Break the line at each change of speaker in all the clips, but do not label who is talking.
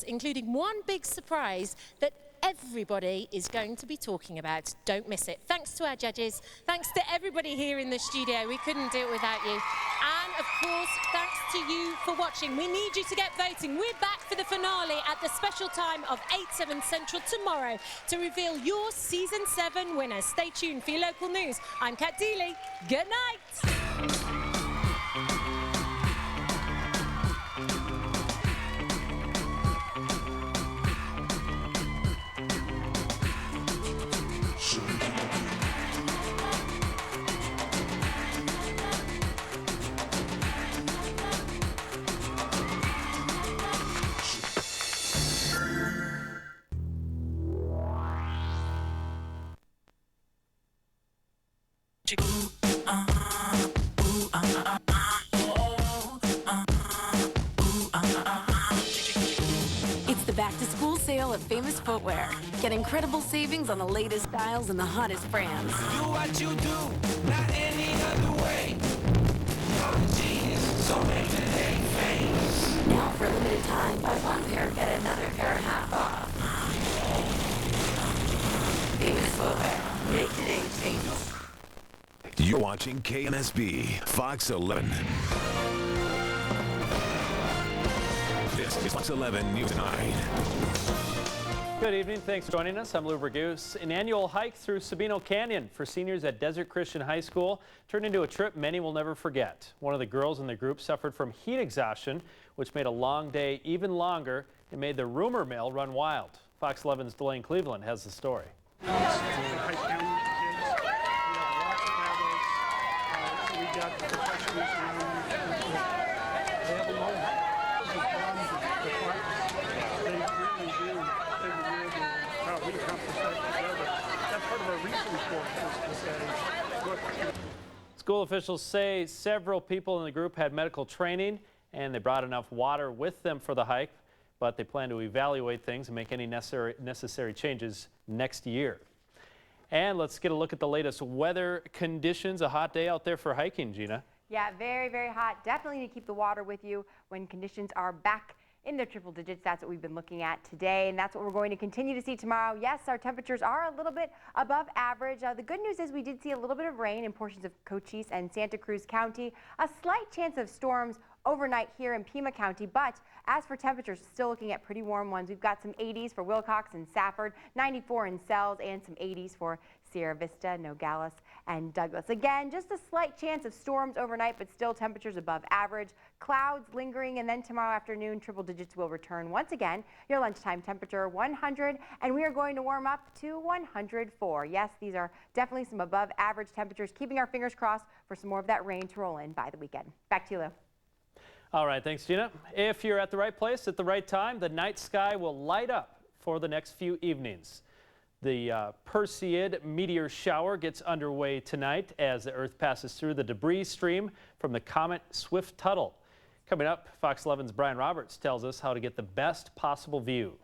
including one big surprise that everybody is going to be talking about. Don't miss it. Thanks to our judges, thanks to everybody here in the studio. We couldn't do it without you. And of course, thanks to you for watching. We need you to get voting. We're back for the finale at the special time of 8/7 Central tomorrow to reveal your Season 7 winners. Stay tuned for your local news. I'm Kat Deely. Good night.
It's the back-to-school sale at Famous Footwear. Get incredible savings on the latest styles and the hottest brands.
Do what you do, not any other way. You're a genius, so make the day famous.
Now for a limited time, buy one pair, get another pair and half off. Famous Footwear. Make today famous.
You're watching KMSB Fox 11. This is Fox 11 News 9.
Good evening. Thanks for joining us. I'm Lou Raguse. An annual hike through Sabino Canyon for seniors at Desert Christian High School turned into a trip many will never forget. One of the girls in the group suffered from heat exhaustion, which made a long day even longer and made the rumor mill run wild. Fox 11's Delane Cleveland has the story. School officials say several people in the group had medical training and they brought enough water with them for the hike, but they plan to evaluate things and make any necessary changes next year. And let's get a look at the latest weather conditions. A hot day out there for hiking, Gina.
Yeah, very, very hot. Definitely need to keep the water with you when conditions are back in the triple digits. That's what we've been looking at today, and that's what we're going to continue to see tomorrow. Yes, our temperatures are a little bit above average. The good news is we did see a little bit of rain in portions of Cochise and Santa Cruz County. A slight chance of storms overnight here in Pima County, but as for temperatures, still looking at pretty warm ones. We've got some 80s for Wilcox and Safford, 94 in Sells, and some 80s for Sierra Vista, Nogales, and Douglas. Again, just a slight chance of storms overnight, but still temperatures above average. Clouds lingering, and then tomorrow afternoon, triple digits will return once again. Your lunchtime temperature 100, and we are going to warm up to 104. Yes, these are definitely some above average temperatures, keeping our fingers crossed for some more of that rain to roll in by the weekend. Back to you, Lou. All
right, thanks, Gina. If you're at the right place at the right time, the night sky will light up for the next few evenings. The Perseid meteor shower gets underway tonight as the Earth passes through the debris stream from the comet Swift-Tuttle. Coming up, Fox 11's Brian Roberts tells us how to get the best possible view.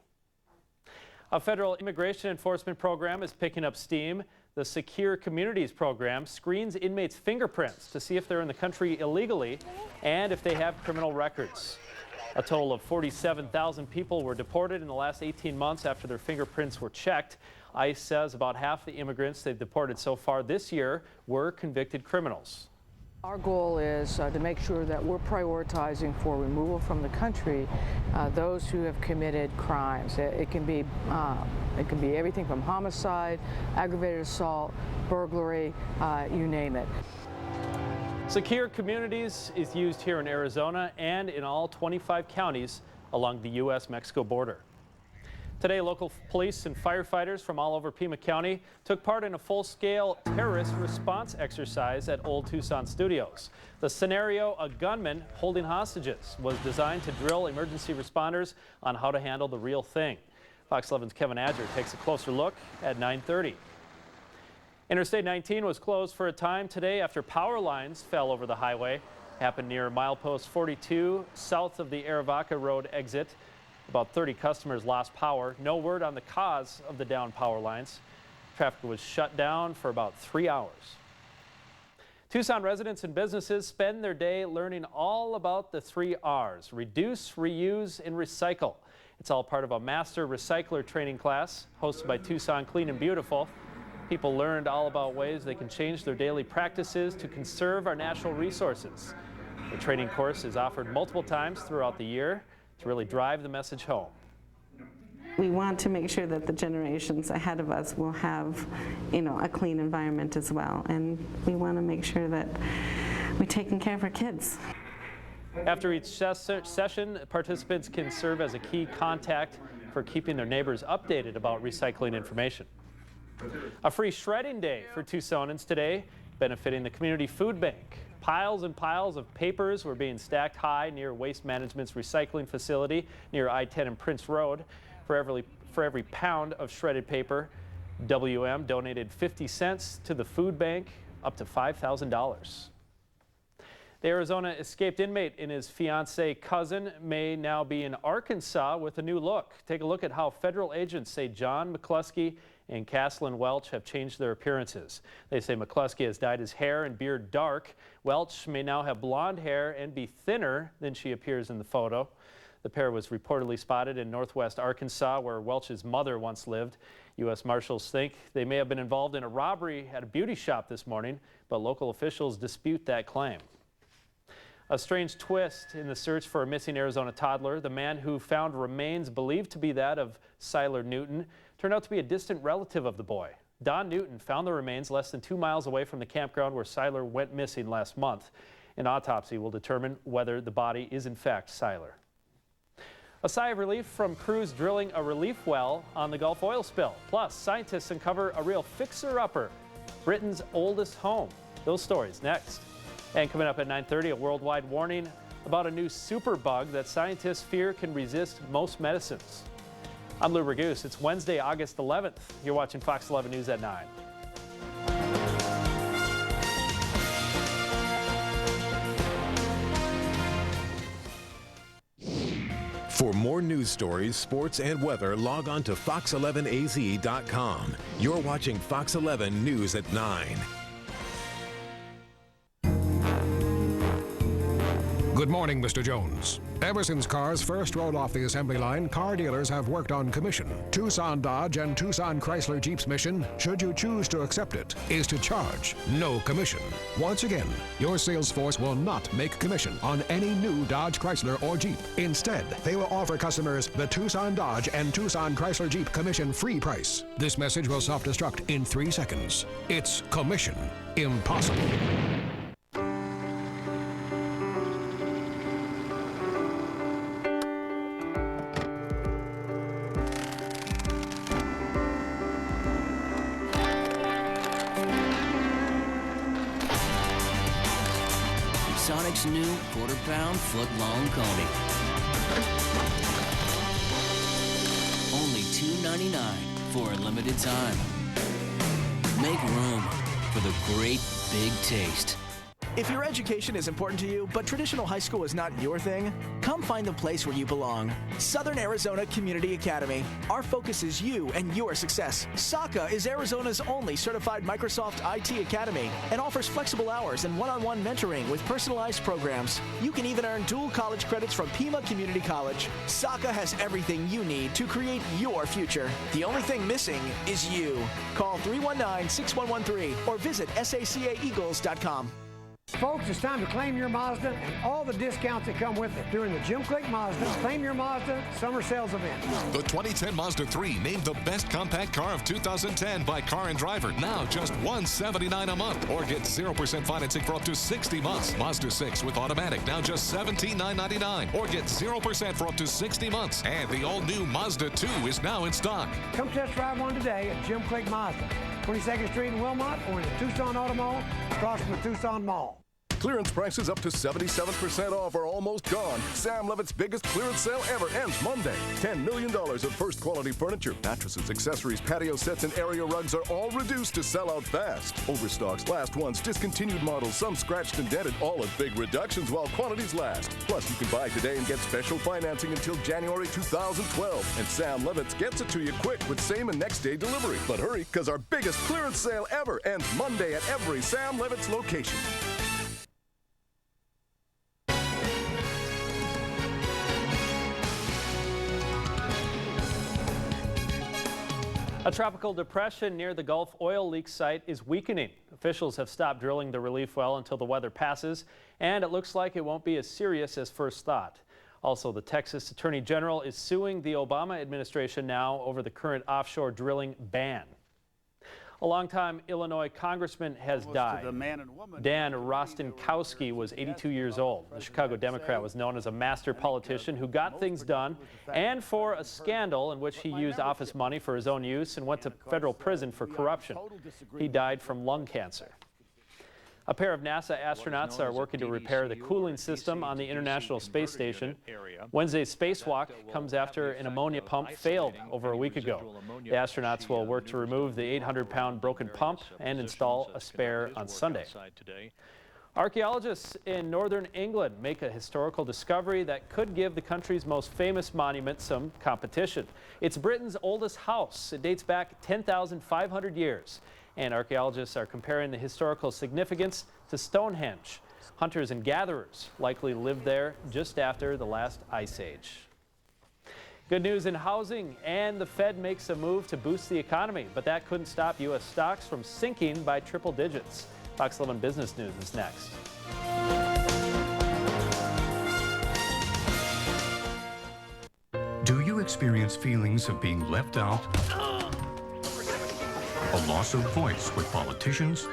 A federal immigration enforcement program is picking up steam. The Secure Communities program screens inmates' fingerprints to see if they're in the country illegally and if they have criminal records. A total of 47,000 people were deported in the last 18 months after their fingerprints were checked. ICE says about half the immigrants they've deported so far this year were convicted criminals.
Our goal is to make sure that we're prioritizing for removal from the country those who have committed crimes. It can be everything from homicide, aggravated assault, burglary, you name it.
Secure Communities is used here in Arizona and in all 25 counties along the U.S.-Mexico border. Today, local police and firefighters from all over Pima County took part in a full-scale terrorist response exercise at Old Tucson Studios. The scenario, a gunman holding hostages, was designed to drill emergency responders on how to handle the real thing. Fox 11's Kevin Adger takes a closer look at 9:30. Interstate 19 was closed for a time today after power lines fell over the highway. It happened near milepost 42 south of the Arivaca Road exit. About 30 customers lost power. No word on the cause of the downed power lines. Traffic was shut down for about 3 hours. Tucson residents and businesses spend their day learning all about the 3 R's: reduce, reuse, and recycle. It's all part of a master recycler training class hosted by Tucson Clean and Beautiful. People learned all about ways they can change their daily practices to conserve our natural resources. The training course is offered multiple times throughout the year to really drive the message home.
We want to make sure that the generations ahead of us will have, a clean environment as well. And we want to make sure that we're taking care of our kids.
After each session, participants can serve as a key contact for keeping their neighbors updated about recycling information. A free shredding day for Tucsonans today, benefiting the community food bank. Piles and piles of papers were being stacked high near Waste Management's recycling facility near I-10 and Prince Road. For every pound of shredded paper, WM donated 50 cents to the food bank, up to $5,000. The Arizona escaped inmate and his fiancee cousin may now be in Arkansas with a new look. Take a look at how federal agents say John McCluskey and Caslin Welch have changed their appearances. They say McCluskey has dyed his hair and beard dark. Welch may now have blonde hair and be thinner than she appears in the photo. The pair was reportedly spotted in northwest Arkansas, where Welch's mother once lived. U.S. Marshals think they may have been involved in a robbery at a beauty shop this morning, but local officials dispute that claim. A strange twist in the search for a missing Arizona toddler. The man who found remains believed to be that of Siler Newton turned out to be a distant relative of the boy. Don Newton found the remains less than 2 miles away from the campground where Siler went missing last month. An autopsy will determine whether the body is in fact Siler. A sigh of relief from crews drilling a relief well on the Gulf oil spill. Plus, scientists uncover a real fixer-upper, Britain's oldest home. Those stories next. And coming up at 9:30, a worldwide warning about a new superbug that scientists fear can resist most medicines. I'm Lou Raguse. It's Wednesday, August 11th. You're watching Fox 11 News at 9.
For more news stories, sports, and weather, log on to fox11az.com. You're watching Fox 11 News at 9.
Good morning, Mr. Jones. Ever since cars first rolled off the assembly line, car dealers have worked on commission. Tucson Dodge and Tucson Chrysler Jeep's mission, should you choose to accept it, is to charge no commission. Once again, your sales force will not make commission on any new Dodge, Chrysler, or Jeep. Instead, they will offer customers the Tucson Dodge and Tucson Chrysler Jeep commission-free price. This message will self-destruct in 3 seconds. It's commission impossible.
Sonic's new quarter-pound, foot-long coney. Only $2.99 for a limited time. Make room for the great big taste.
If your education is important to you, but traditional high school is not your thing, come find the place where you belong. Southern Arizona Community Academy. Our focus is you and your success. SACA is Arizona's only certified Microsoft IT academy and offers flexible hours and one-on-one mentoring with personalized programs. You can even earn dual college credits from Pima Community College. SACA has everything you need to create your future. The only thing missing is you. Call 319-6113 or visit sacaeagles.com.
Folks, it's time to claim your Mazda and all the discounts that come with it during the Jim Click Mazda Claim Your Mazda Summer Sales Event.
The 2010 Mazda 3 named the best compact car of 2010 by Car and Driver. Now just $179 a month, or get 0% financing for up to 60 months. Mazda 6 with automatic, now just $17,999, or get 0% for up to 60 months. And the all-new Mazda 2 is now in stock.
Come test drive one today at Jim Click Mazda, 22nd Street in Wilmot, or in the Tucson Auto Mall, across from the Tucson Mall.
Clearance prices up to 77% off are almost gone. Sam Levitt's biggest clearance sale ever ends Monday. $10 million of first-quality furniture, mattresses, accessories, patio sets, and area rugs are all reduced to sell out fast. Overstocks, last ones, discontinued models, some scratched and dented, all at big reductions while quantities last. Plus, you can buy today and get special financing until January 2012. And Sam Levitt's gets it to you quick with same and next day delivery. But hurry, because our biggest clearance sale ever ends Monday at every Sam Levitt's location.
A tropical depression near the Gulf oil leak site is weakening. Officials have stopped drilling the relief well until the weather passes, and it looks like it won't be as serious as first thought. Also, the Texas Attorney General is suing the Obama administration now over the current offshore drilling ban. A longtime Illinois congressman has died. Dan Rostenkowski was 82 years old. The Chicago Democrat was known as a master politician who got things done, and for a scandal in which he used office money for his own use and went to federal prison for corruption. He died from lung cancer. A pair of NASA astronauts are working to repair the cooling system on the International Space Station. Wednesday's spacewalk comes after an ammonia pump failed over a week ago. The astronauts will work to remove the 800-pound broken pump and install a spare on Sunday. Archaeologists in northern England make a historical discovery that could give the country's most famous monument some competition. It's Britain's oldest house. It dates back 10,500 years. And archaeologists are comparing the historical significance to Stonehenge. Hunters and gatherers likely lived there just after the last ice age. Good news in housing, and the Fed makes a move to boost the economy, but that couldn't stop U.S. stocks from sinking by triple digits. Fox 11 Business News is next.
Do you experience feelings of being left out? A loss of voice with politicians?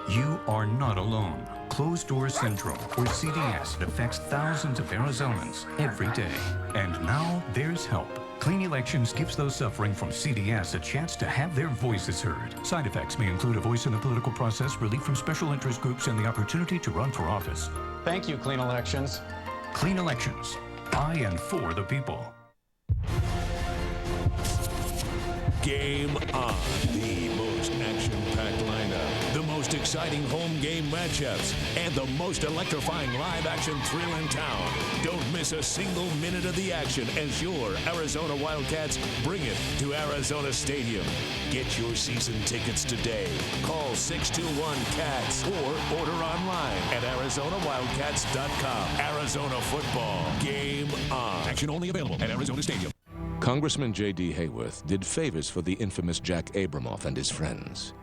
You are not alone. Closed door syndrome, or CDS, affects thousands of Arizonans every day. And now there's help. Clean Elections gives those suffering from CDS a chance to have their voices heard. Side effects may include a voice in the political process, relief from special interest groups, and the opportunity to run for office.
Thank you, Clean Elections.
Clean Elections. By and for the people.
Game on. The most action-packed lineup, the most exciting home game matchups, and the most electrifying live action thrill in town. Don't miss a single minute of the action as your Arizona Wildcats bring it to Arizona Stadium. Get your season tickets today. Call 621-CATS or order online at ArizonaWildcats.com. Arizona football. Game on.
Action only available at Arizona Stadium.
Congressman J.D. Hayworth did favors for the infamous Jack Abramoff and his friends.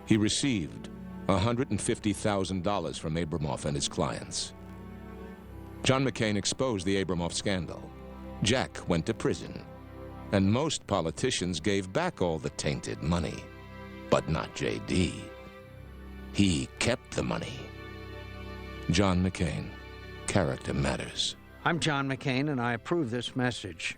He received $150,000 from Abramoff and his clients. John McCain exposed the Abramoff scandal. Jack went to prison. And most politicians gave back all the tainted money. But not J.D. He kept the money. John McCain. Character matters.
I'm John McCain, and I approve this message.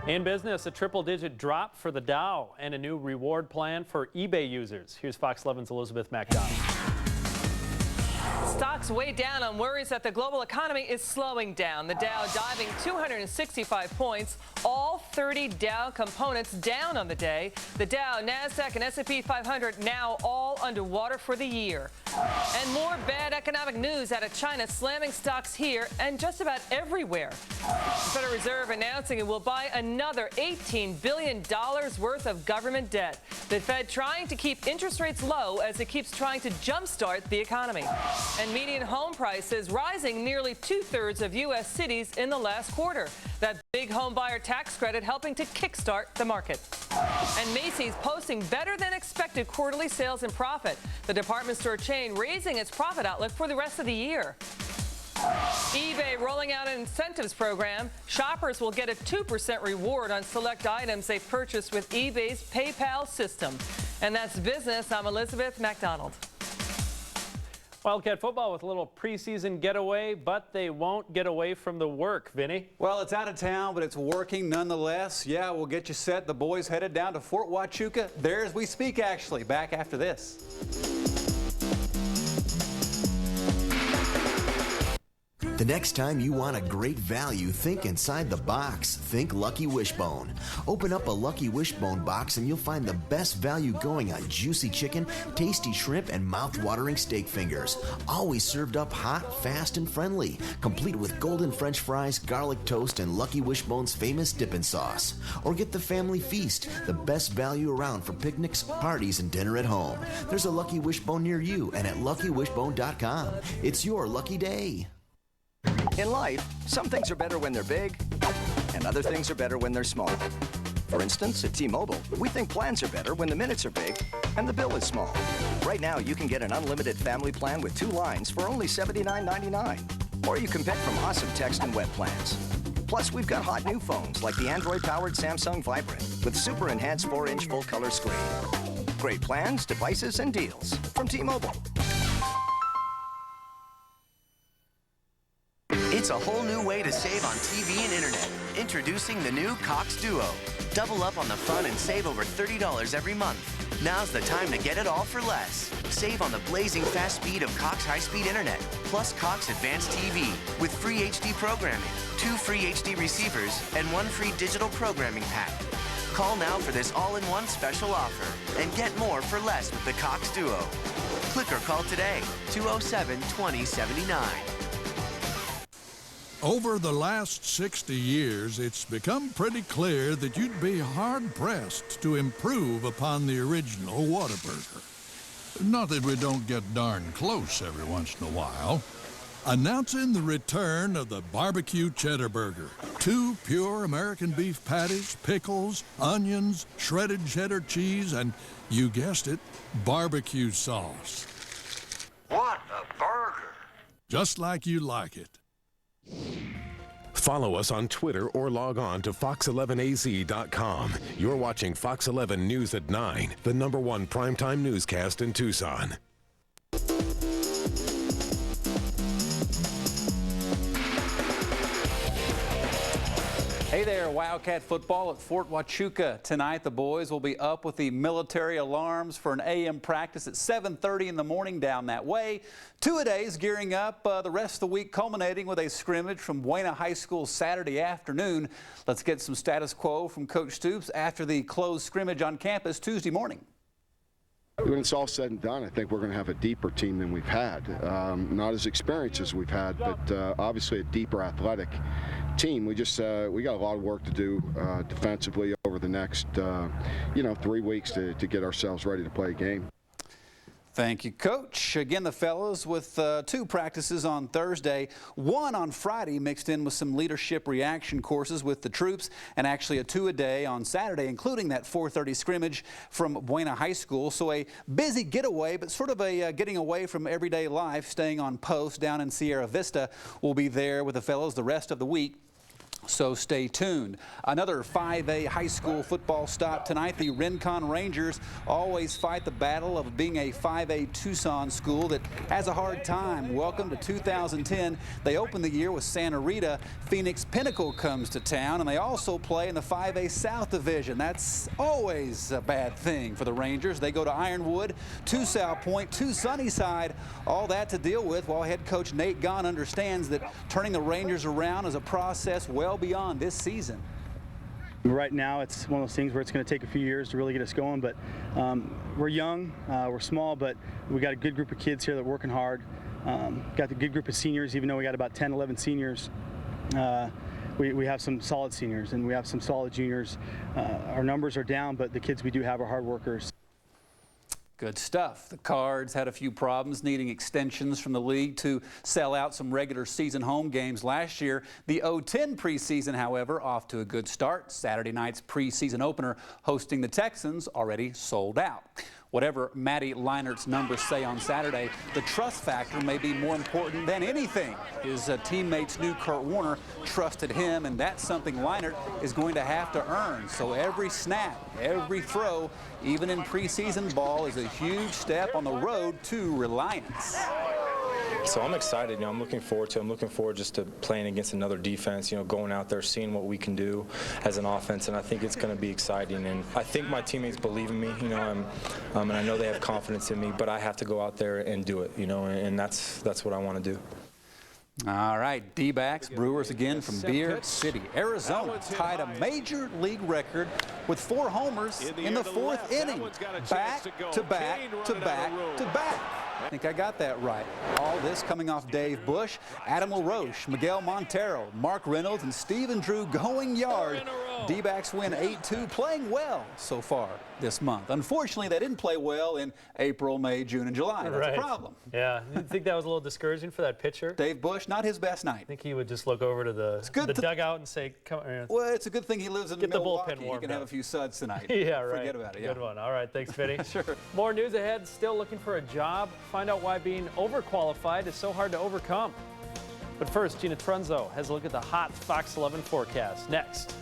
In business, a triple-digit drop for the Dow and a new reward plan for eBay users. Here's Fox 11's Elizabeth MacDonald.
Stocks way down on worries that the global economy is slowing down. The Dow diving 265 points, all 30 Dow components down on the day. The Dow, NASDAQ, and S&P 500 now all underwater for the year. And more bad economic news out of China, slamming stocks here and just about everywhere. The Federal Reserve announcing it will buy another $18 billion worth of government debt. The Fed trying to keep interest rates low as it keeps trying to jumpstart the economy. And median home prices rising nearly 2/3 of U.S. cities in the last quarter. That big home buyer tax credit helping to kickstart the market. And Macy's posting better than expected quarterly sales and profit. The department store chain raising its profit outlook for the rest of the year. eBay rolling out an incentives program. Shoppers will get a 2% reward on select items they purchase with eBay's PayPal system. And that's business. I'm Elizabeth MacDonald.
Wildcat football with a little preseason getaway, but they won't get away from the work. Vinny?
Well, it's out of town, but it's working nonetheless. Yeah, we'll get you set. The boys headed down to Fort Huachuca. There as we speak, actually. Back after this.
The next time you want a great value, think inside the box. Think Lucky Wishbone. Open up a Lucky Wishbone box and you'll find the best value going on juicy chicken, tasty shrimp, and mouth-watering steak fingers. Always served up hot, fast, and friendly. Complete with golden French fries, garlic toast, and Lucky Wishbone's famous dipping sauce. Or get the family feast, the best value around for picnics, parties, and dinner at home. There's a Lucky Wishbone near you and at LuckyWishbone.com. It's your lucky day.
In life, some things are better when they're big, and other things are better when they're small. For instance, at T-Mobile, we think plans are better when the minutes are big and the bill is small. Right now, you can get an unlimited family plan with 2 lines for only $79.99. Or you can pick from awesome text and web plans. Plus, we've got hot new phones like the Android-powered Samsung Vibrant with super enhanced 4-inch full-color screen. Great plans, devices, and deals from T-Mobile.
It's a whole new way to save on TV and internet. Introducing the new Cox Duo. Double up on the fun and save over $30 every month. Now's the time to get it all for less. Save on the blazing fast speed of Cox high-speed internet, plus Cox Advanced TV with free HD programming, 2 free HD receivers, and 1 free digital programming pack. Call now for this all-in-one special offer and get more for less with the Cox Duo. Click or call today, 207-2079.
Over the last 60 years, it's become pretty clear that you'd be hard-pressed to improve upon the original Whataburger. Not that we don't get darn close every once in a while. Announcing the return of the Barbecue Cheddar Burger. 2 pure American beef patties, pickles, onions, shredded cheddar cheese, and, you guessed it, barbecue sauce.
What a burger!
Just like you like it.
Follow us on Twitter or log on to fox11az.com. You're watching Fox 11 News at 9, the #1 primetime newscast in Tucson.
Hey there, Wildcat football at Fort Huachuca. Tonight, the boys will be up with the military alarms for an AM practice at 7:30 in the morning down that way. 2-a-days gearing up the rest of the week, culminating with a scrimmage from Buena High School Saturday afternoon. Let's get some status quo from Coach Stoops after the closed scrimmage on campus Tuesday morning.
When it's all said and done, I think we're going to have a deeper team than we've had. Not as experienced as we've had, but obviously a deeper athletic team. We got a lot of work to do defensively over the next 3 weeks to get ourselves ready to play a game.
Thank you, Coach. Again, the fellas with 2 practices on Thursday, 1 on Friday mixed in with some leadership reaction courses with the troops, and actually a 2-a-day on Saturday, including that 4:30 scrimmage from Buena High School. So a busy getaway, but sort of a getting away from everyday life, staying on post down in Sierra Vista. We'll be there with the fellas the rest of the week. So stay tuned. Another 5A high school football stop tonight. The Rincon Rangers always fight the battle of being a 5A Tucson school that has a hard time. Welcome to 2010. They open the year with Santa Rita. Phoenix Pinnacle comes to town, and they also play in the 5A South Division. That's always a bad thing for the Rangers. They go to Ironwood, to South Point, to Sunnyside. All that to deal with while head coach Nate Gahn understands that turning the Rangers around is a process well beyond this season.
Right now, it's one of those things where it's going to take a few years to really get us going, but we're young, we're small, but we got a good group of kids here that are working hard. Got the good group of seniors, even though we got about 10, 11 seniors. We have some solid seniors and we have some solid juniors. Our numbers are down, but the kids we do have are hard workers.
Good stuff. The Cards had a few problems needing extensions from the league to sell out some regular season home games last year. The 0-10 preseason, however, off to a good start. Saturday night's preseason opener hosting the Texans already sold out. Whatever Matty Leinert's numbers say on Saturday, the trust factor may be more important than anything. His teammates knew Kurt Warner trusted him, and that's something Leinert is going to have to earn. So every snap, every throw, even in preseason ball, is a huge step on the road to reliance.
So I'm excited. I'm looking forward to it. I'm looking forward just to playing against another defense, going out there, seeing what we can do as an offense, and I think it's going to be exciting. And I think my teammates believe in me, and I know they have confidence in me, but I have to go out there and do it, and that's what I want to do.
All right, D-backs, Brewers again from Beer City, Arizona, tied a major league record with 4 homers in the 4th inning. Back to back to back to back. I think I got that right. All this coming off Dave Bush, Adam LaRoche, Miguel Montero, Mark Reynolds, and Stephen Drew going yard. D-backs win 8-2, playing well so far this month. Unfortunately, they didn't play well in April, May, June, and July. That's a problem.
Yeah, you think that was a little discouraging for that pitcher?
Dave Bush, not his best night.
I think he would just look over to the dugout and say, "Come on."
Well, it's a good thing he lives in Milwaukee.
Get the bullpen warmed.
He can have a few suds tonight.
Yeah, right.
Forget about it. Yeah.
Good one. All right, thanks, Vinny.
Sure.
More news ahead. Still looking for a job. Find out why being overqualified is so hard to overcome. But first, Gina Trunzo has a look at the hot Fox 11 forecast. Next.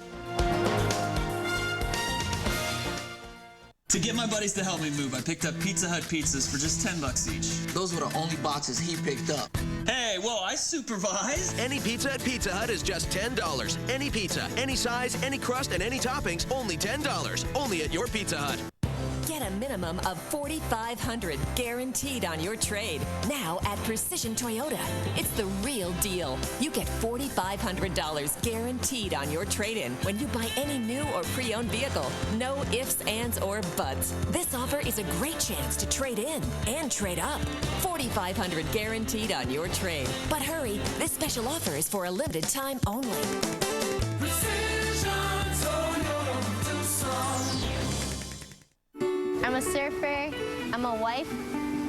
To get my buddies to help me move, I picked up Pizza Hut pizzas for just $10 each.
Those were the only boxes he picked up.
Hey, whoa, I supervised.
Any pizza at Pizza Hut is just $10. Any pizza, any size, any crust, and any toppings, only $10. Only at your Pizza Hut.
Get a minimum of $4,500 guaranteed on your trade. Now at Precision Toyota. It's the real deal. You get $4,500 guaranteed on your trade-in when you buy any new or pre-owned vehicle. No ifs, ands, or buts. This offer is a great chance to trade in and trade up. $4,500 guaranteed on your trade. But hurry, this special offer is for a limited time only.
Precision Toyota Tucson.
I'm a surfer, I'm a wife,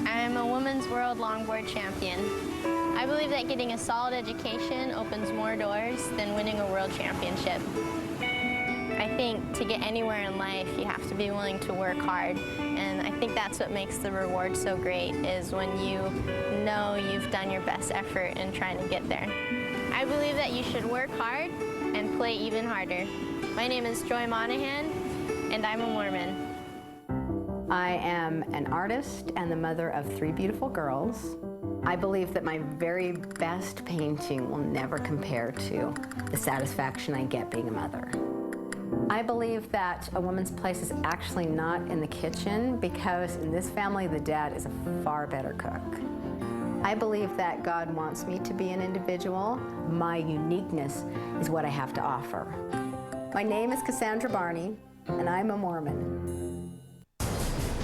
I'm a women's world longboard champion. I believe that getting a solid education opens more doors than winning a world championship. I think to get anywhere in life, you have to be willing to work hard, and I think that's what makes the reward so great, is when you know you've done your best effort in trying to get there. I believe that you should work hard and play even harder. My name is Joy Monahan, and I'm a Mormon.
I am an artist and the mother of 3 beautiful girls. I believe that my very best painting will never compare to the satisfaction I get being a mother. I believe that a woman's place is actually not in the kitchen, because in this family, the dad is a far better cook. I believe that God wants me to be an individual. My uniqueness is what I have to offer. My name is Cassandra Barney, and I'm a Mormon.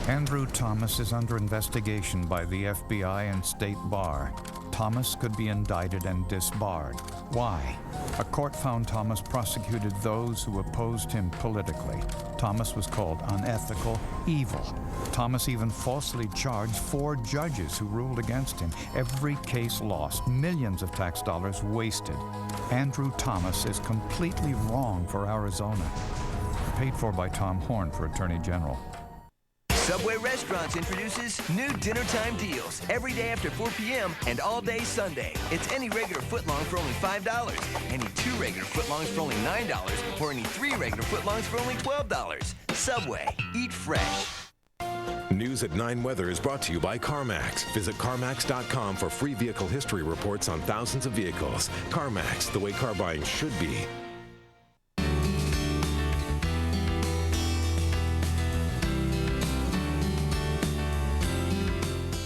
Andrew Thomas is under investigation by the FBI and State Bar. Thomas could be indicted and disbarred. Why? A court found Thomas prosecuted those who opposed him politically. Thomas was called unethical, evil. Thomas even falsely charged 4 judges who ruled against him. Every case lost, millions of tax dollars wasted. Andrew Thomas is completely wrong for Arizona. Paid for by Tom Horn for Attorney General.
Subway Restaurants introduces new dinner time deals every day after 4 p.m. and all day Sunday. It's any regular footlong for only $5, any 2 regular footlongs for only $9, or any 3 regular footlongs for only $12. Subway, eat fresh.
News at 9 Weather is brought to you by CarMax. Visit CarMax.com for free vehicle history reports on thousands of vehicles. CarMax, the way car buying should be.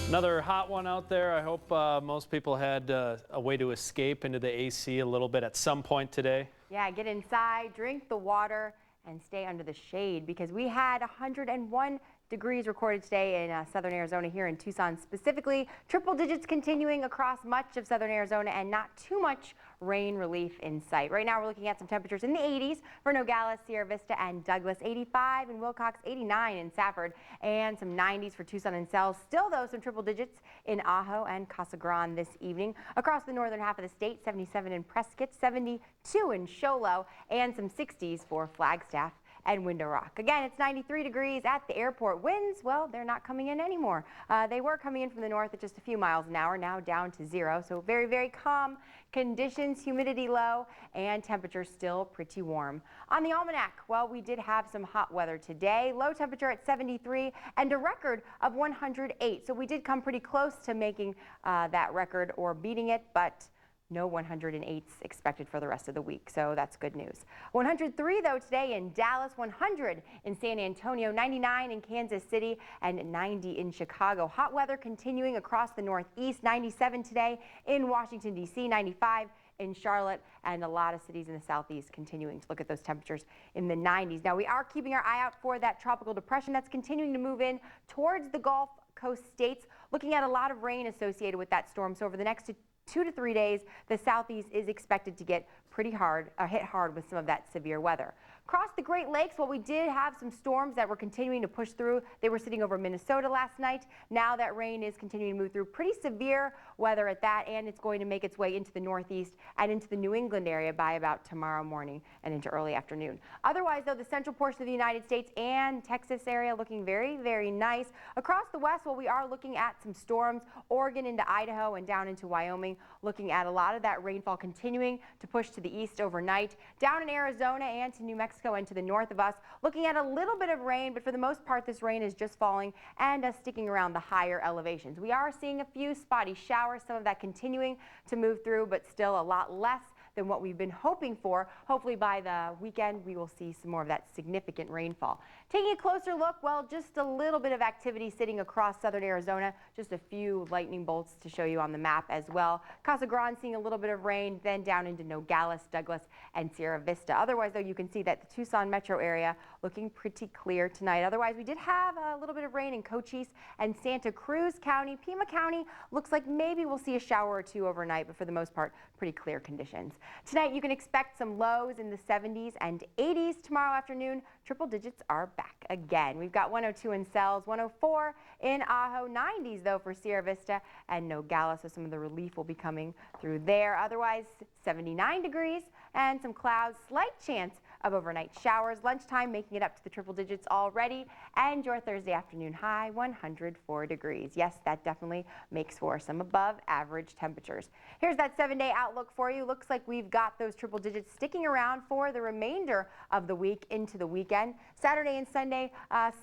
Another hot one out there. I hope most people had a way to escape into the AC a little bit at some point today.
Yeah, get inside, drink the water, and stay under the shade, because we had 101 degrees recorded today in southern Arizona, here in Tucson specifically. Triple digits continuing across much of southern Arizona, and not too much rain relief in sight. Right now we're looking at some temperatures in the 80s for Nogales, Sierra Vista, and Douglas. 85 in Wilcox, 89 in Safford, and some 90s for Tucson and Sells. Still, though, some triple digits in Ajo and Casa Grande this evening. Across the northern half of the state, 77 in Prescott, 72 in Show Low, and some 60s for Flagstaff and Window Rock. Again, it's 93 degrees at the airport. Winds, well, they're not coming in anymore. They were coming in from the north at just a few miles an hour, now down to 0. So very, very calm conditions, humidity low, and temperature still pretty warm. On the almanac, well, we did have some hot weather today. Low temperature at 73 and a record of 108. So we did come pretty close to making that record or beating it, but No 108s expected for the rest of the week, so that's good news. 103 though today in Dallas, 100 in San Antonio, 99 in Kansas City, and 90 in Chicago. Hot weather continuing across the Northeast, 97 today in Washington, D.C., 95 in Charlotte, and a lot of cities in the Southeast continuing to look at those temperatures in the 90s. Now we are keeping our eye out for that tropical depression that's continuing to move in towards the Gulf Coast states, looking at a lot of rain associated with that storm. So over the next 2 to 3 days, the Southeast is expected to get pretty hard, hit hard with some of that severe weather. Across the Great Lakes, well, we did have some storms that were continuing to push through. They were sitting over Minnesota last night. Now that rain is continuing to move through. Pretty severe weather at that, and it's going to make its way into the Northeast and into the New England area by about tomorrow morning and into early afternoon. Otherwise, though, the central portion of the United States and Texas area looking very, very nice. Across the West, well, we are looking at some storms. Oregon into Idaho and down into Wyoming, looking at a lot of that rainfall continuing to push to the east overnight. Down in Arizona and to New Mexico and to the north of us, looking at a little bit of rain, but for the most part, this rain is just falling and sticking around the higher elevations. We are seeing a few spotty showers, some of that continuing to move through, but still a lot less than what we've been hoping for. Hopefully by the weekend, we will see some more of that significant rainfall. Taking a closer look, well, just a little bit of activity sitting across southern Arizona, just a few lightning bolts to show you on the map as well. Casa Grande seeing a little bit of rain, then down into Nogales, Douglas, and Sierra Vista. Otherwise, though, you can see that the Tucson metro area looking pretty clear tonight. Otherwise, we did have a little bit of rain in Cochise and Santa Cruz County. Pima County looks like maybe we'll see a shower or two overnight, but for the most part, pretty clear conditions. Tonight, you can expect some lows in the 70s and 80s. Tomorrow afternoon, triple digits are back again. We've got 102 in Sells, 104 in Ajo, 90s though for Sierra Vista and Nogales, so some of the relief will be coming through there. Otherwise, 79 degrees and some clouds, slight chance of overnight showers. Lunchtime making it up to the triple digits already, and your Thursday afternoon high, 104 degrees. Yes, that definitely makes for some above average temperatures. Here's that 7-day outlook for you. Looks like we've got those triple digits sticking around for the remainder of the week into the weekend. Saturday and Sunday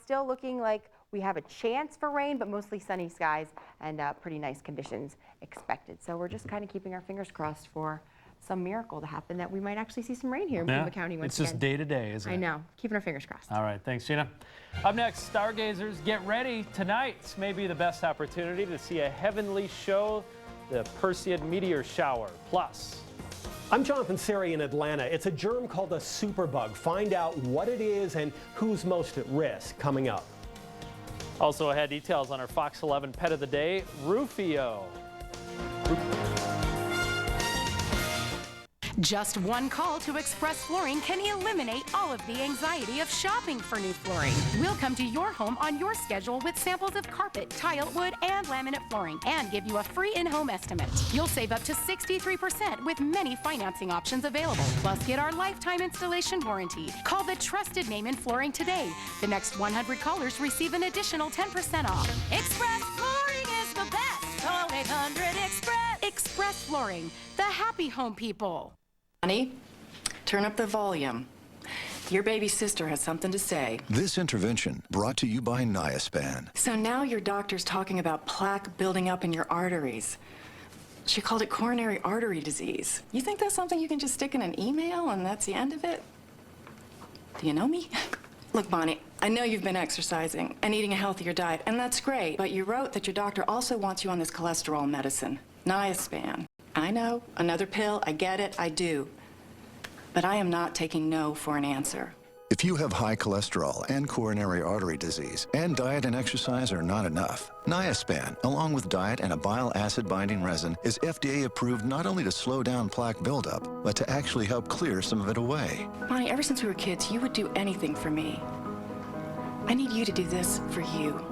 still looking like we have a chance for rain, but mostly sunny skies and pretty nice conditions expected. So we're just kind of keeping our fingers crossed for some miracle to happen that we might actually see some rain here in Pima County once again.
It's just day to day, isn't it?
I know. Keeping our fingers crossed.
All right. Thanks, Gina. Up next, stargazers, get ready. Tonight's may be the best opportunity to see a heavenly show, the Perseid meteor shower. Plus,
I'm Jonathan Seri in Atlanta. It's a germ called a superbug. Find out what it is and who's most at risk coming up.
Also ahead, details on our Fox 11 pet of the day, Rufio.
Just one call to Express Flooring can eliminate all of the anxiety of shopping for new flooring. We'll come to your home on your schedule with samples of carpet, tile, wood, and laminate flooring and give you a free in-home estimate. You'll save up to 63% with many financing options available. Plus, get our lifetime installation warranty. Call the trusted name in flooring today. The next 100 callers receive an additional 10% off. Express Flooring is the best. Call 800-EXPRESS. Express Flooring, the happy home people.
Honey, turn up the volume. Your baby sister has something to say.
This intervention brought to you by Niaspan.
So now your doctor's talking about plaque building up in your arteries. She called it coronary artery disease. You think that's something you can just stick in an email and that's the end of it? Do you know me? Look, Bonnie, I know you've been exercising and eating a healthier diet, and that's great, but you wrote that your doctor also wants you on this cholesterol medicine, Niaspan. I know, another pill, I get it, I do. But I am not taking no for an answer.
If you have high cholesterol and coronary artery disease, and diet and exercise are not enough, Niaspan, along with diet and a bile acid binding resin, is FDA approved not only to slow down plaque buildup, but to actually help clear some of it away.
Bonnie, ever since we were kids, you would do anything for me. I need you to do this for you.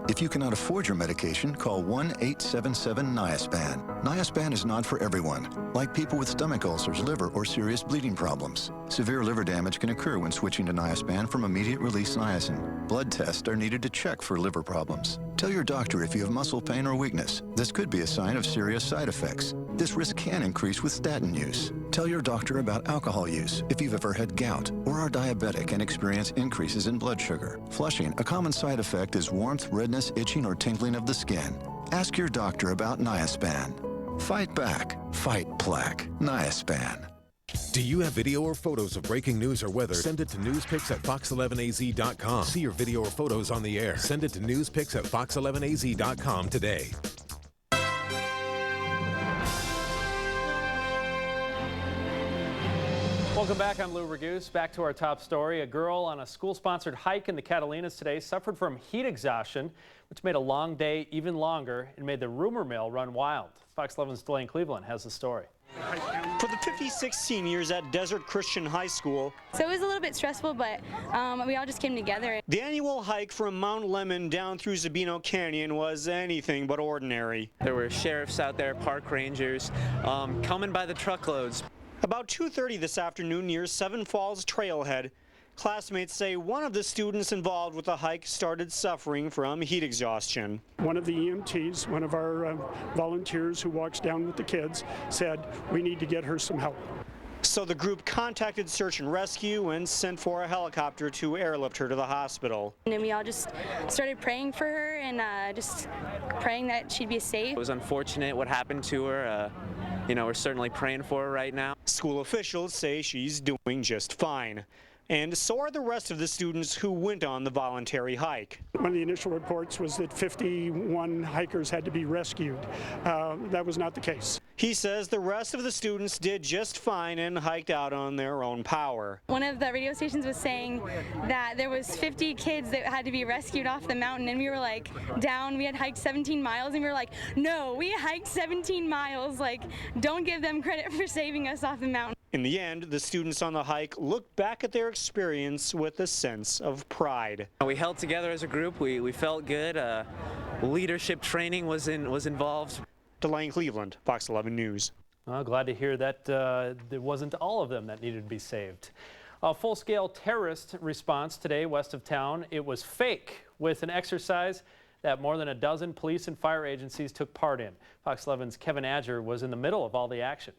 If you cannot afford your medication, call 1-877-NIASPAN. Niaspan is not for everyone, like people with stomach ulcers, liver, or serious bleeding problems. Severe liver damage can occur when switching to Niaspan from immediate-release niacin. Blood tests are needed to check for liver problems. Tell your doctor if you have muscle pain or weakness. This could be a sign of serious side effects. This risk can increase with statin use. Tell your doctor about alcohol use if you've ever had gout or are diabetic and experience increases in blood sugar. Flushing, a common side effect, is warmth, redness, itching, or tingling of the skin. Ask your doctor about Niaspan. Fight back. Fight plaque. Niaspan.
Do you have video or photos of breaking news or weather? Send it to newspics@fox11az.com. See your video or photos on the air. Send it to newspics@fox11az.com today.
Welcome back. I'm Lou Raguse. Back to our top story. A girl on a school-sponsored hike in the Catalinas today suffered from heat exhaustion, which made a long day even longer and made the rumor mill run wild. Fox 11's Delaney Cleveland has the story.
For the 56 seniors at Desert Christian High School,
so it was a little bit stressful, but we all just came together.
The annual hike from Mount Lemmon down through Sabino Canyon was anything but ordinary.
There were sheriffs out there, park rangers, coming by the truckloads.
About 2:30 this afternoon near Seven Falls Trailhead, classmates say one of the students involved with the hike started suffering from heat exhaustion.
One of the EMTs, one of our volunteers who walks down with the kids, said, "We need to get her some help."
So the group contacted Search and Rescue and sent for a helicopter to airlift her to the hospital.
And then we all just started praying for her and just praying that she'd be safe.
It was unfortunate what happened to her. We're certainly praying for her right now.
School officials say she's doing just fine. And so are the rest of the students who went on the voluntary hike.
One of the initial reports was that 51 hikers had to be rescued. That was not the case.
He says the rest of the students did just fine and hiked out on their own power.
One of the radio stations was saying that there was 50 kids that had to be rescued off the mountain, and we were like down. We had hiked 17 miles, and we were like, no, we hiked 17 miles. Like, don't give them credit for saving us off the mountain.
In the end, the students on the hike looked back at their experience with a sense of pride.
We held together as a group. We felt good. Leadership training was involved.
Delaney Cleveland, Fox 11 News.
Glad to hear that there wasn't all of them that needed to be saved. A full-scale terrorist response today west of town. It was fake, with an exercise that more than a dozen police and fire agencies took part in. Fox 11's Kevin Adger was in the middle of all the action.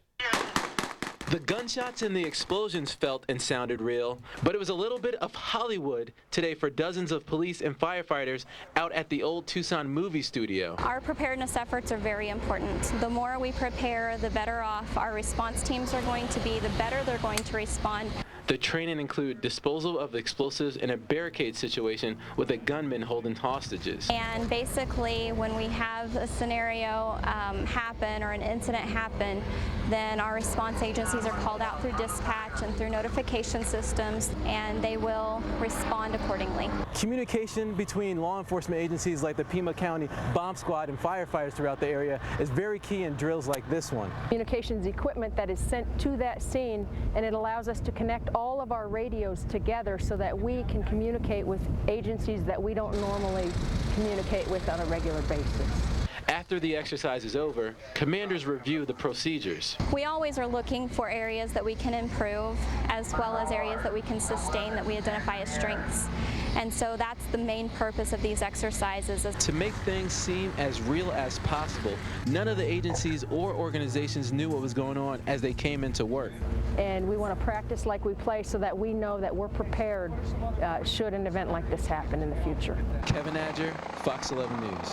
The gunshots and the explosions felt and sounded real, but it was a little bit of Hollywood today for dozens of police and firefighters out at the old Tucson movie studio.
Our preparedness efforts are very important. The more we prepare, the better off our response teams are going to be, the better they're going to respond.
The training include disposal of explosives in a barricade situation with a gunman holding hostages.
And basically, when we have a scenario happen or an incident happen, then our response agencies are called out through dispatch and through notification systems, and they will respond accordingly.
Communication between law enforcement agencies like the Pima County Bomb Squad and firefighters throughout the area is very key in drills like this one.
Communications equipment that is sent to that scene, and it allows us to connect all of our radios together so that we can communicate with agencies that we don't normally communicate with on a regular basis.
After the exercise is over, commanders review the procedures.
We always are looking for areas that we can improve, as well as areas that we can sustain, that we identify as strengths. And so that's the main purpose of these exercises.
To make things seem as real as possible, none of the agencies or organizations knew what was going on as they came into work.
And we want to practice like we play so that we know that we're prepared should an event like this happen in the future.
Kevin Adger, Fox 11 News.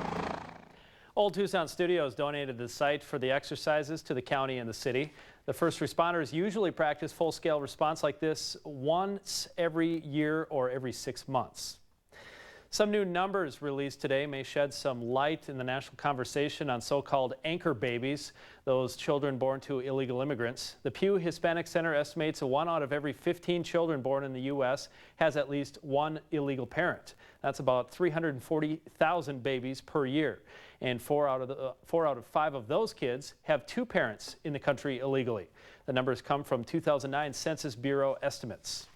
Old Tucson Studios donated the site for the exercises to the county and the city. The first responders usually practice full-scale response like this once every year or every 6 months. Some new numbers released today may shed some light in the national conversation on so-called anchor babies, those children born to illegal immigrants. The Pew Hispanic Center estimates 1 out of every 15 children born in the U.S. has at least one illegal parent. That's about 340,000 babies per year. And 4 out of 5 of those kids have 2 parents in the country illegally. The numbers come from 2009 Census Bureau estimates.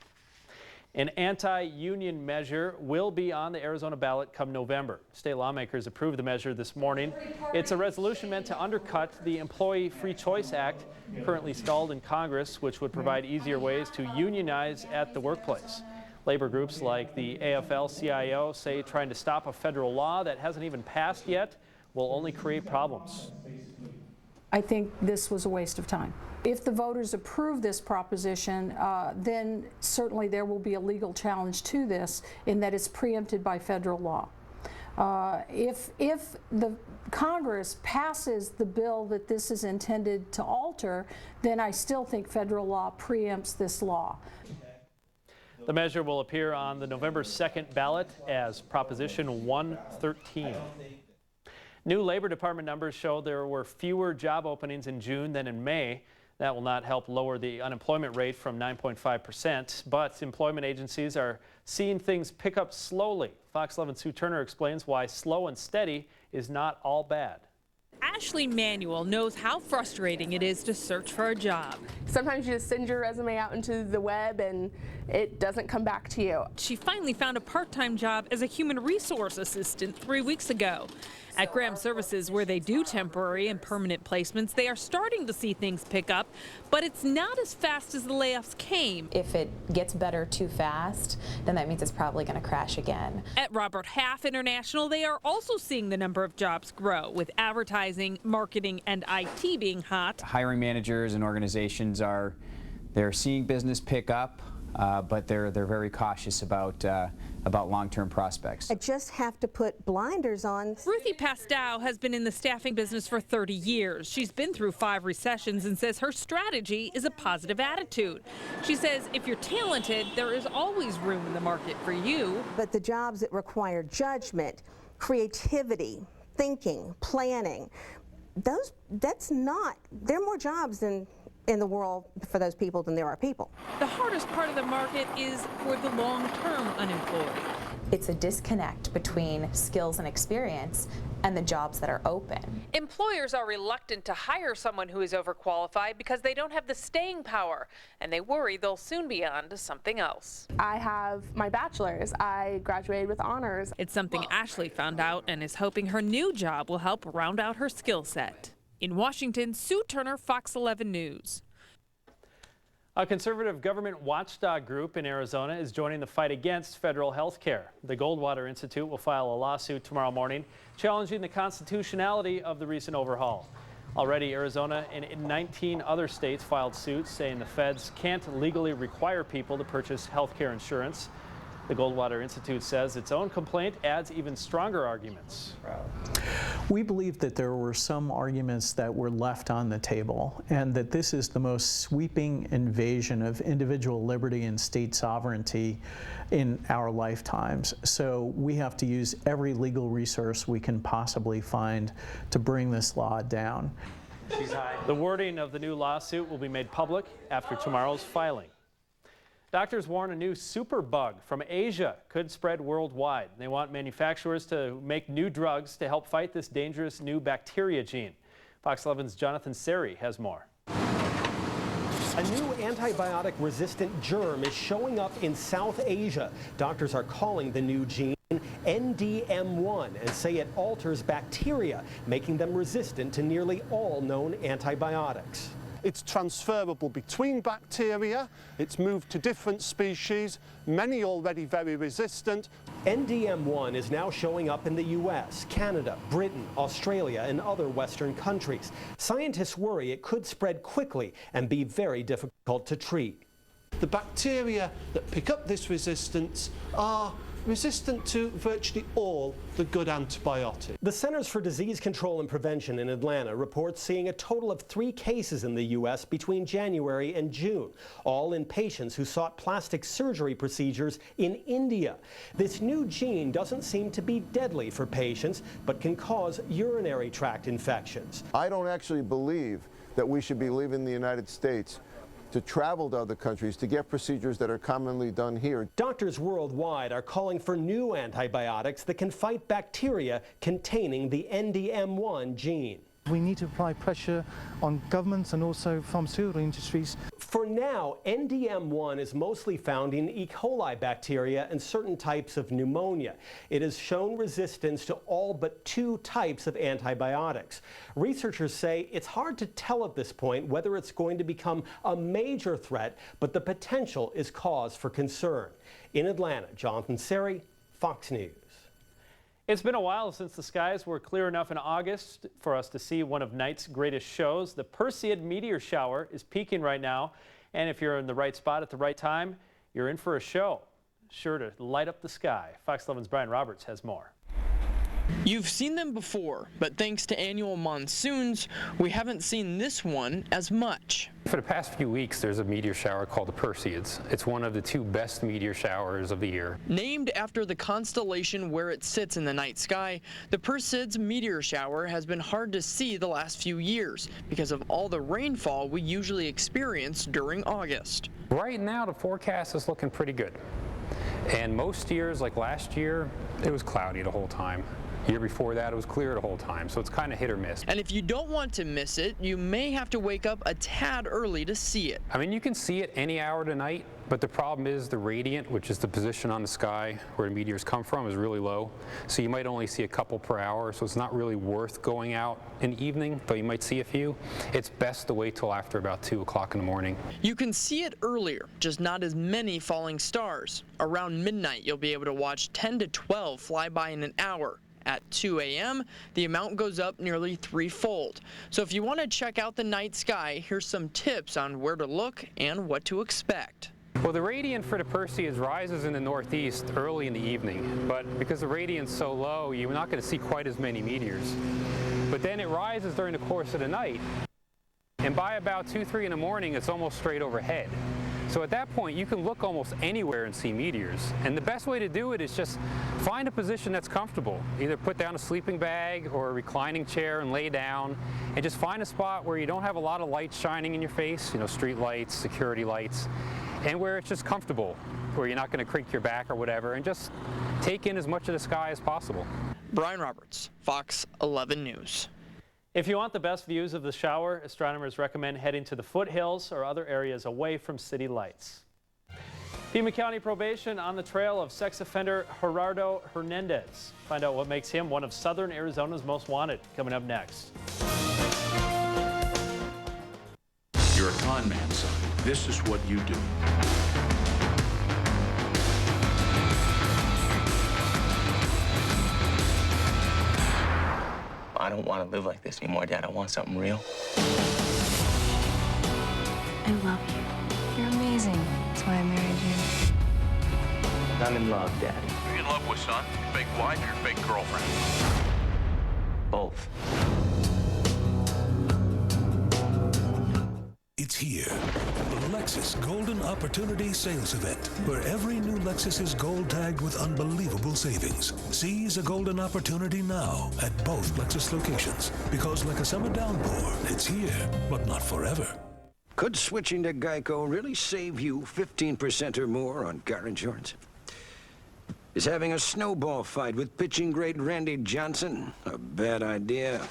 An anti-union measure will be on the Arizona ballot come November. State lawmakers approved the measure this morning. It's a resolution meant to undercut the Employee Free Choice Act, currently stalled in Congress, which would provide easier ways to unionize at the workplace. Labor groups like the AFL-CIO say trying to stop a federal law that hasn't even passed yet will only create problems.
I think this was a waste of time. If the voters approve this proposition, then certainly there will be a legal challenge to this in that it's preempted by federal law. If the Congress passes the bill that this is intended to alter, then I still think federal law preempts this law.
The measure will appear on the November 2nd ballot as Proposition 113. New Labor Department numbers show there were fewer job openings in June than in May. That will not help lower the unemployment rate from 9.5%, but employment agencies are seeing things pick up slowly. Fox 11's Sue Turner explains why slow and steady is not all bad.
Ashley Manuel knows how frustrating it is to search for a job.
Sometimes you just send your resume out into the web and it doesn't come back to you.
She finally found a part-time job as a human resource assistant 3 weeks ago. At Graham Services, where they do temporary and permanent placements, they are starting to see things pick up, but it's not as fast as the layoffs came.
If it gets better too fast, then that means it's probably going to crash again.
At Robert Half International, they are also seeing the number of jobs grow, with advertising, marketing, and IT being hot.
Hiring managers and organizations they're seeing business pick up, but they're very cautious about long-term prospects.
I just have to put blinders on.
Ruthie Pastow has been in the staffing business for 30 years. She's been through 5 recessions and says her strategy is a positive attitude. She says if you're talented, there is always room in the market for you.
But the jobs that require judgment, creativity, thinking, planning, there are more jobs in the world for those people than there are people.
The hardest part of the market is for the long-term unemployed.
It's a disconnect between skills and experience and the jobs that are open.
Employers are reluctant to hire someone who is overqualified because they don't have the staying power, and they worry they'll soon be on to something else.
I have my bachelor's. I graduated with honors.
It's something Ashley found out and is hoping her new job will help round out her skill set. In Washington, Sue Turner, Fox 11 News.
A conservative government watchdog group in Arizona is joining the fight against federal health care. The Goldwater Institute will file a lawsuit tomorrow morning challenging the constitutionality of the recent overhaul. Already, Arizona and 19 other states filed suits saying the feds can't legally require people to purchase health care insurance. The Goldwater Institute says its own complaint adds even stronger arguments.
We believe that there were some arguments that were left on the table, and that this is the most sweeping invasion of individual liberty and state sovereignty in our lifetimes. So we have to use every legal resource we can possibly find to bring this law down.
The wording of the new lawsuit will be made public after tomorrow's filing. Doctors warn a new superbug from Asia could spread worldwide. They want manufacturers to make new drugs to help fight this dangerous new bacteria gene. Fox 11's Jonathan Seri has more.
A new antibiotic-resistant germ is showing up in South Asia. Doctors are calling the new gene NDM1 and say it alters bacteria, making them resistant to nearly all known antibiotics.
It's transferable between bacteria, it's moved to different species, many already very resistant.
NDM1 is now showing up in the US, Canada, Britain, Australia, and other Western countries. Scientists worry it could spread quickly and be very difficult to treat.
The bacteria that pick up this resistance are resistant to virtually all the good antibiotics.
The Centers for Disease Control and Prevention in Atlanta reports seeing a total of 3 cases in the U.S. between January and June, all in patients who sought plastic surgery procedures in India. This new gene doesn't seem to be deadly for patients, but can cause urinary tract infections.
I don't actually believe that we should be leaving the United States to travel to other countries to get procedures that are commonly done here.
Doctors worldwide are calling for new antibiotics that can fight bacteria containing the NDM1 gene.
We need to apply pressure on governments and also pharmaceutical industries.
For now, NDM1 is mostly found in E. coli bacteria and certain types of pneumonia. It has shown resistance to all but 2 types of antibiotics. Researchers say it's hard to tell at this point whether it's going to become a major threat, but the potential is cause for concern. In Atlanta, Jonathan Seri, Fox News.
It's been a while since the skies were clear enough in August for us to see one of night's greatest shows. The Perseid meteor shower is peaking right now, and if you're in the right spot at the right time, you're in for a show. Sure to light up the sky. Fox 11's Brian Roberts has more.
You've seen them before, but thanks to annual monsoons, we haven't seen this one as much.
For the past few weeks, there's a meteor shower called the Perseids. It's one of the 2 best meteor showers of the year.
Named after the constellation where it sits in the night sky, the Perseids meteor shower has been hard to see the last few years because of all the rainfall we usually experience during August.
Right now, the forecast is looking pretty good. And most years, like last year, it was cloudy the whole time. Year before that, it was clear the whole time, so it's kind of hit or miss.
And if you don't want to miss it, you may have to wake up a tad early to see it.
I mean, you can see it any hour of the night, but the problem is the radiant, which is the position on the sky where the meteors come from, is really low. So you might only see a couple per hour, so it's not really worth going out in the evening, though you might see a few. It's best to wait till after about 2 o'clock in the morning.
You can see it earlier, just not as many falling stars. Around midnight, you'll be able to watch 10 to 12 fly by in an hour. At 2 a.m., the amount goes up nearly 3-fold. So if you want to check out the night sky, here's some tips on where to look and what to expect.
Well, the radiant for the Perseids rises in the northeast early in the evening, but because the radiant's so low, you're not going to see quite as many meteors. But then it rises during the course of the night, and by about 2, 3 in the morning, it's almost straight overhead. So at that point, you can look almost anywhere and see meteors. And the best way to do it is just find a position that's comfortable. Either put down a sleeping bag or a reclining chair and lay down, and just find a spot where you don't have a lot of lights shining in your face, you know, street lights, security lights, and where it's just comfortable, where you're not going to creak your back or whatever, and just take in as much of the sky as possible.
Brian Roberts, Fox 11 News.
If you want the best views of the shower, astronomers recommend heading to the foothills or other areas away from city lights. Pima County Probation on the trail of sex offender Gerardo Hernandez. Find out what makes him one of southern Arizona's most wanted, coming up next.
You're a con man, son. This is what you do.
I don't want to live like this anymore, Dad. I want something real.
I love you. You're amazing. That's why I married you.
I'm in love, Daddy.
Who are you in love with, son? Your fake wife or your fake girlfriend?
Both.
It's here, the Lexus Golden Opportunity Sales Event, where every new Lexus is gold tagged with unbelievable savings. Seize a golden opportunity now at both Lexus locations, because like a summer downpour, it's here, but not forever.
Could switching to Geico really save you 15% or more on car insurance? Is having a snowball fight with pitching great Randy Johnson a bad idea?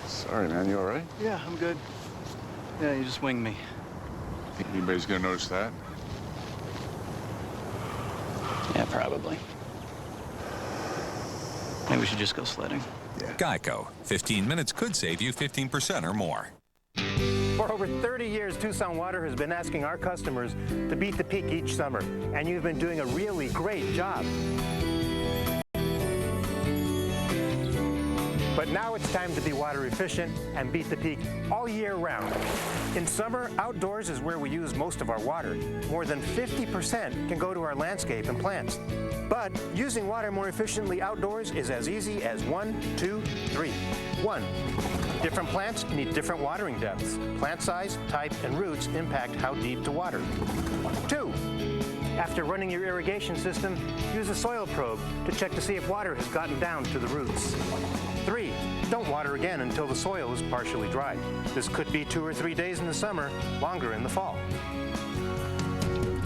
Sorry, man, you all right?
Yeah, I'm good. Yeah, you just winged me.
Think anybody's gonna notice that?
Yeah, probably. Maybe we should just go sledding.
Yeah.
Geico. 15 minutes could save you 15% or more.
For over 30 years, Tucson Water has been asking our customers to beat the peak each summer, and you've been doing a really great job. But now it's time to be water efficient and beat the peak all year round. In summer, outdoors is where we use most of our water. More than 50% can go to our landscape and plants. But using water more efficiently outdoors is as easy as 1, 2, 3. 1. Different plants need different watering depths. Plant size, type, and roots impact how deep to water. 2. After running your irrigation system, use a soil probe to check to see if water has gotten down to the roots. 3. Don't water again until the soil is partially dry. This could be 2 or 3 days in the summer, longer in the fall.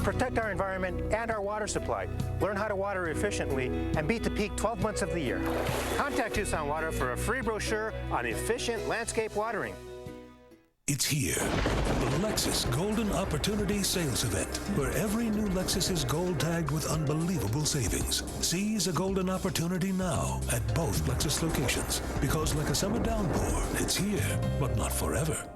Protect our environment and our water supply. Learn how to water efficiently and beat the peak 12 months of the year. Contact Tucson Water for a free brochure on efficient landscape watering.
It's here, the Lexus Golden Opportunity Sales Event, where every new Lexus is gold tagged with unbelievable savings. Seize a golden opportunity now at both Lexus locations, because like a summer downpour, it's here, but not forever.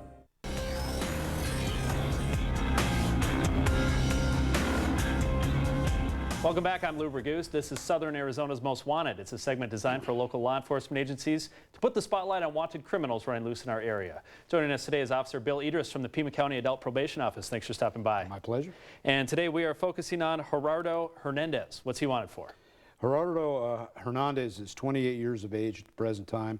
Welcome back. I'm Lou Raguse. This is Southern Arizona's Most Wanted. It's a segment designed for local law enforcement agencies to put the spotlight on wanted criminals running loose in our area. Joining us today is Officer Bill Idris from the Pima County Adult Probation Office. Thanks for stopping by.
My pleasure.
And today we are focusing on Gerardo Hernandez. What's he wanted for?
Gerardo Hernandez is 28 years of age at the present time.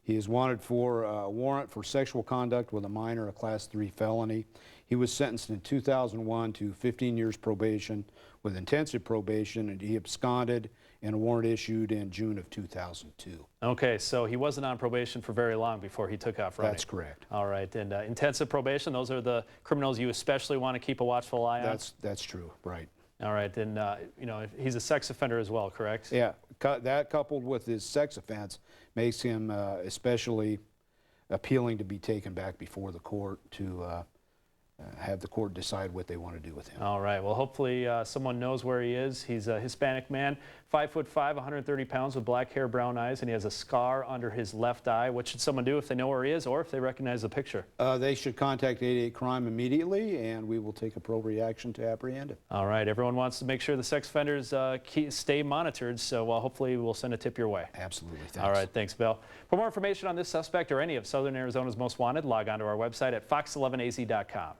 He is wanted for a warrant for sexual conduct with a minor, a Class 3 felony. He was sentenced in 2001 to 15 years probation with intensive probation, and he absconded, and a warrant issued in June of 2002.
Okay, so he wasn't on probation for very long before he took off running.
That's correct.
All right, and intensive probation, those are the criminals you especially want to keep a watchful eye on?
That's true, right.
All right, and you know, he's a sex offender as well, correct?
Yeah, that coupled with his sex offense makes him especially appealing to be taken back before the court to have the court decide what they want to do with him.
All right, well, hopefully someone knows where he is. He's a Hispanic man, 5'5", 130 pounds with black hair, brown eyes, and he has a scar under his left eye. What should someone do if they know where he is or if they recognize the picture?
They should contact 88 Crime immediately, and we will take appropriate action to apprehend him.
All right, everyone wants to make sure the sex offenders stay monitored, so hopefully we'll send a tip your way.
Absolutely, thanks.
All right, thanks, Bill. For more information on this suspect or any of Southern Arizona's most wanted, log on to our website at fox11az.com.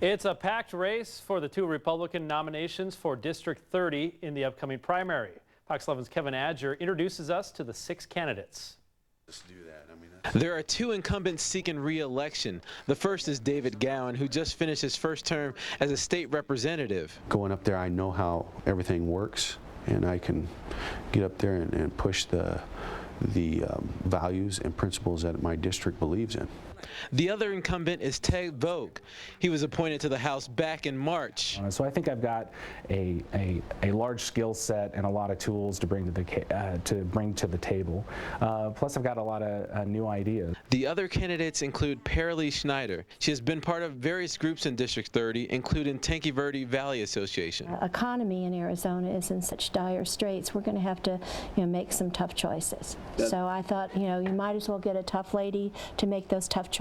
It's a packed race for the 2 Republican nominations for District 30 in the upcoming primary. Fox 11's Kevin Adger introduces us to the 6 candidates.
Let's do that.
There are 2 incumbents seeking re-election. The first is David Gowan, who just finished his first term as a state representative.
Going up there, I know how everything works, and I can get up there and push the values and principles that my district believes in.
The other incumbent is Ted Vogt. He was appointed to the House back in March.
So I think I've got a large skill set and a lot of tools to bring to the table. Plus, I've got a lot of new ideas.
The other candidates include Paralee Schneider. She has been part of various groups in District 30, including Tanque Verde Valley Association.
Economy in Arizona is in such dire straits. We're going to have to, make some tough choices. So I thought, you might as well get a tough lady to make those tough choices.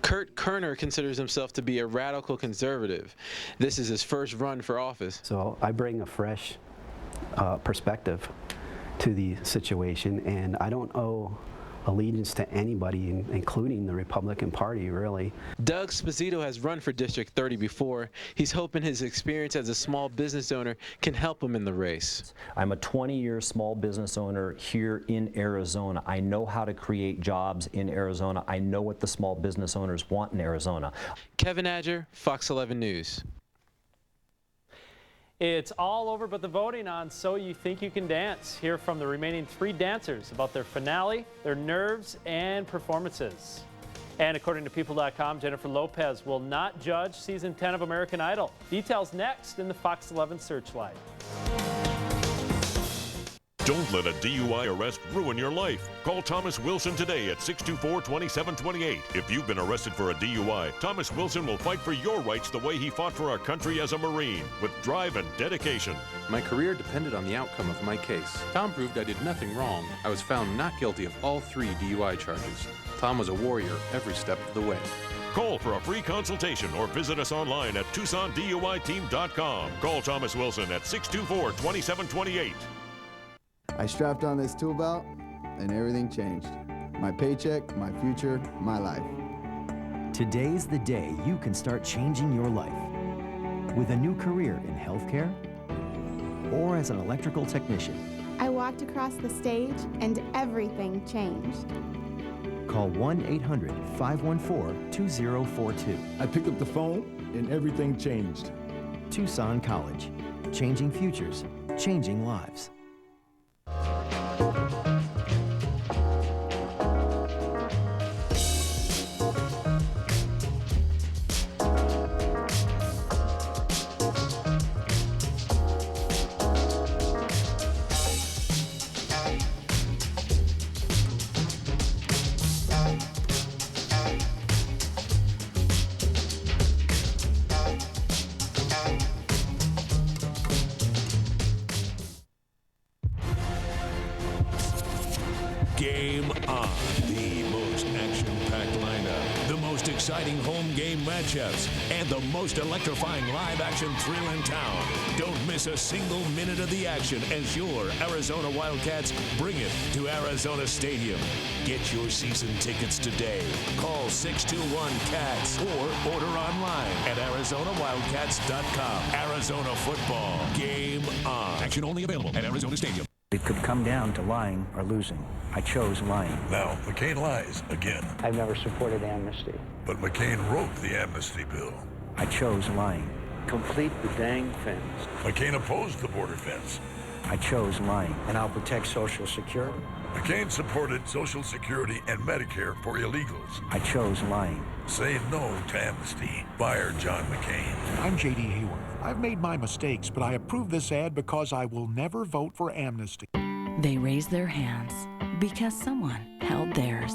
Kurt Kerner considers himself to be a radical conservative. This is his first run for office.
So I bring a fresh perspective to the situation, and I don't owe allegiance to anybody, including the Republican Party, really.
Doug Sposito has run for District 30 before. He's hoping his experience as a small business owner can help him in the race.
I'm a 20-year small business owner here in Arizona. I know how to create jobs in Arizona. I know what the small business owners want in Arizona.
Kevin Adger, Fox 11 News.
It's all over but the voting on So You Think You Can Dance. Hear from the remaining 3 dancers about their finale, their nerves, and performances. And according to People.com, Jennifer Lopez will not judge Season 10 of American Idol. Details next in the Fox 11 Searchlight.
Don't let a DUI arrest ruin your life. Call Thomas Wilson today at 624-2728. If you've been arrested for a DUI, Thomas Wilson will fight for your rights the way he fought for our country as a Marine, with drive and dedication.
My career depended on the outcome of my case. Tom proved I did nothing wrong. I was found not guilty of all 3 DUI charges. Tom was a warrior every step of the way.
Call for a free consultation or visit us online at TucsonDUITeam.com. Call Thomas Wilson at 624-2728.
I strapped on this tool belt and everything changed. My paycheck, my future, my life.
Today's the day you can start changing your life. With a new career in healthcare or as an electrical technician.
I walked across the stage and everything changed.
Call 1-800-514-2042.
I picked up the phone and everything changed.
Tucson College. Changing futures, changing lives.
Game on. The most action-packed lineup, the most exciting home game matchups and the most electrifying live-action thrill in town. Don't miss a single minute of the action as your Arizona Wildcats bring it to Arizona Stadium. Get your season tickets today. Call 621-CATS or order online at ArizonaWildcats.com. Arizona football, game on. Action only available at Arizona Stadium.
It could come down to lying or losing. I chose lying.
Now, McCain lies again.
I've never supported amnesty.
But McCain wrote the amnesty bill.
I chose lying.
Complete the dang fence. McCain opposed the border fence.
I chose lying. And I'll protect Social Security.
McCain supported Social Security and Medicare for illegals.
I chose lying.
Say no to amnesty. Fire John McCain.
I'm J.D. Hayward. I've made my mistakes, but I approve this ad because I will never vote for amnesty.
They raise their hands because someone held theirs.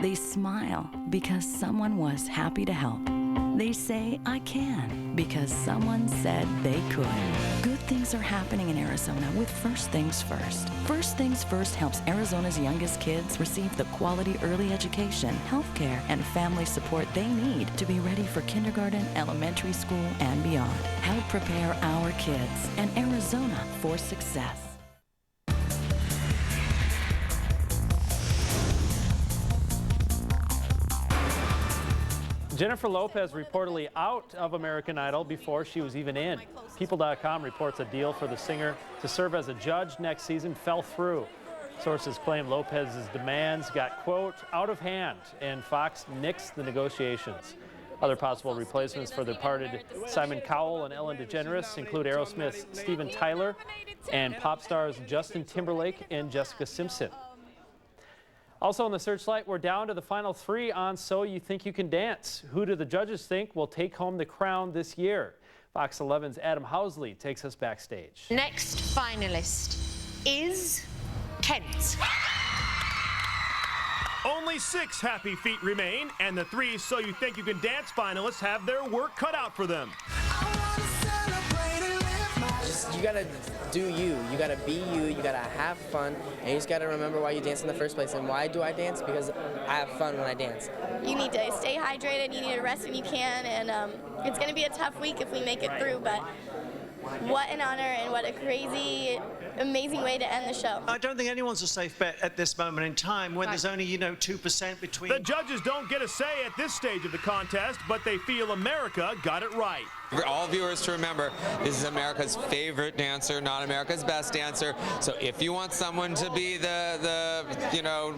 They smile because someone was happy to help. They say, I can, because someone said they could. Good things are happening in Arizona with First Things First. First Things First helps Arizona's youngest kids receive the quality early education, healthcare, and family support they need to be ready for kindergarten, elementary school, and beyond. Help prepare our kids and Arizona for success.
Jennifer Lopez reportedly out of American Idol before she was even in. People.com reports a deal for the singer to serve as a judge next season fell through. Sources claim Lopez's demands got, quote, out of hand, and Fox nixed the negotiations. Other possible replacements for the departed Simon Cowell and Ellen DeGeneres include Aerosmith's Steven Tyler and pop stars Justin Timberlake and Jessica Simpson. Also on the Searchlight, we're down to the final 3 on So You Think You Can Dance. Who do the judges think will take home the crown this year? Fox 11's Adam Housley takes us backstage.
Next finalist is Kent.
Only 6 happy feet remain, and the 3 So You Think You Can Dance finalists have their work cut out for them.
You gotta do you. You gotta be you. You gotta have fun, and you just gotta remember why you dance in the first place. And why do I dance? Because I have fun when I dance.
You need to stay hydrated. You need to rest when you can, and it's gonna be a tough week if we make it through. But what an honor and what a crazy, amazing way to end the show.
I don't think anyone's a safe bet at this moment in time when there's only, 2% between.
The judges don't get a say at this stage of the contest, but they feel America got it right.
For all viewers to remember, this is America's favorite dancer, not America's best dancer. So if you want someone to be the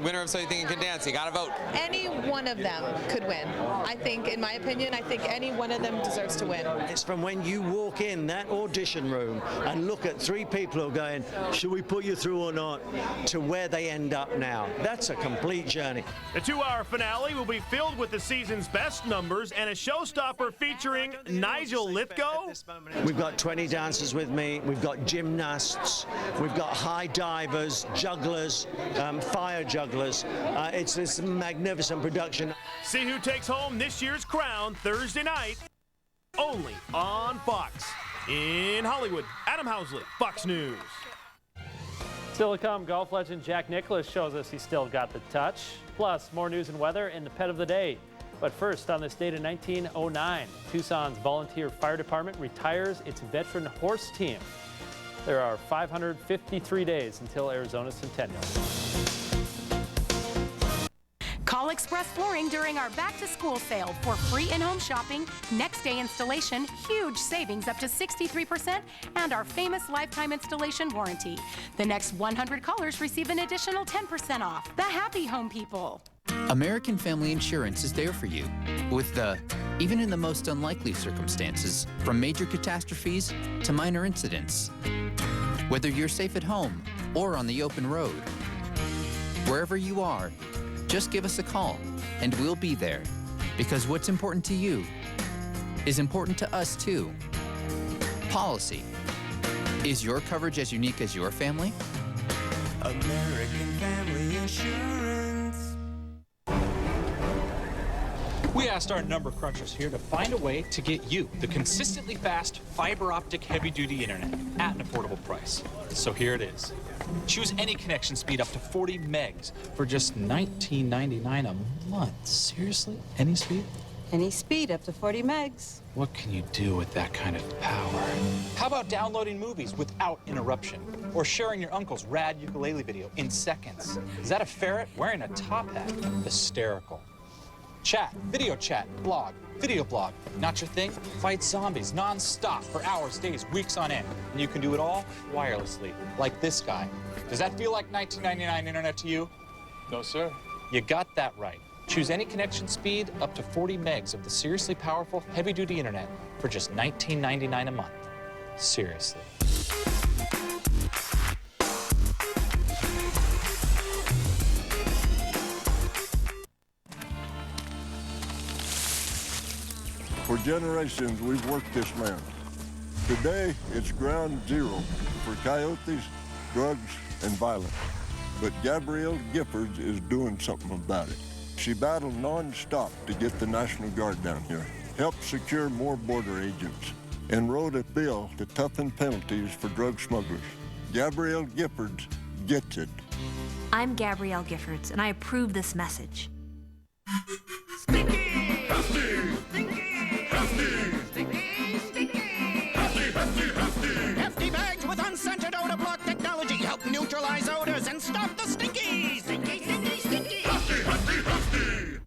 winner of So You Think You Can Dance, you got to vote.
Any one of them could win. I think, in my opinion, I think any one of them deserves to win.
It's from when you walk in that audition room and look at 3 people who are going, should we put you through or not, to where they end up now. That's a complete journey.
The 2-hour finale will be filled with the season's best numbers and a showstopper featuring Nigel Lithgow.
We've got 20 dancers with me. We've got gymnasts. We've got high divers, jugglers, fire jugglers. It's this magnificent production.
See who takes home this year's crown Thursday night, only on Fox. In Hollywood, Adam Housley, Fox News.
Still to come, golf legend Jack Nicklaus shows us he's still got the touch. Plus, more news and weather and the pet of the day. But first, on this date in 1909, Tucson's volunteer fire department retires its veteran horse team. There are 553 days until Arizona's centennial.
Call Express Flooring during our back-to-school sale for free in-home shopping, next-day installation, huge savings up to 63%, and our famous lifetime installation warranty. The next 100 callers receive an additional 10% off. The happy home people.
American Family Insurance is there for you with even in the most unlikely circumstances, from major catastrophes to minor incidents. Whether you're safe at home or on the open road, wherever you are, just give us a call and we'll be there, because what's important to you is important to us too. Policy. Is your coverage as unique as your family?
American Family Insurance.
We asked our number crunchers here to find a way to get you the consistently fast fiber optic heavy-duty internet at an affordable price. So here it is. Choose any connection speed up to 40 megs for just $19.99 a month. Seriously? Any speed?
Any speed up to 40 megs.
What can you do with that kind of power? How about downloading movies without interruption? Or sharing your uncle's rad ukulele video in seconds? Is that a ferret wearing a top hat? Hysterical. Chat, blog, video blog. Not your thing? Fight zombies non-stop for hours, days, weeks on end. And you can do it all wirelessly, like this guy. Does that feel like $19.99 internet to you? No, sir. You got that right. Choose any connection speed up to 40 megs of the seriously powerful heavy-duty internet for just $19.99 a month. Seriously.
For generations, we've worked this land. Today, it's ground zero for coyotes, drugs, and violence. But Gabrielle Giffords is doing something about it. She battled non-stop to get the National Guard down here, helped secure more border agents, and wrote a bill to toughen penalties for drug smugglers. Gabrielle Giffords gets it.
I'm Gabrielle Giffords, and I approve this message.
Hefty bags with unscented odor block technology help neutralize odors and stop the stinky. Stinky, stinky, stinky. Hefty, hefty, hefty.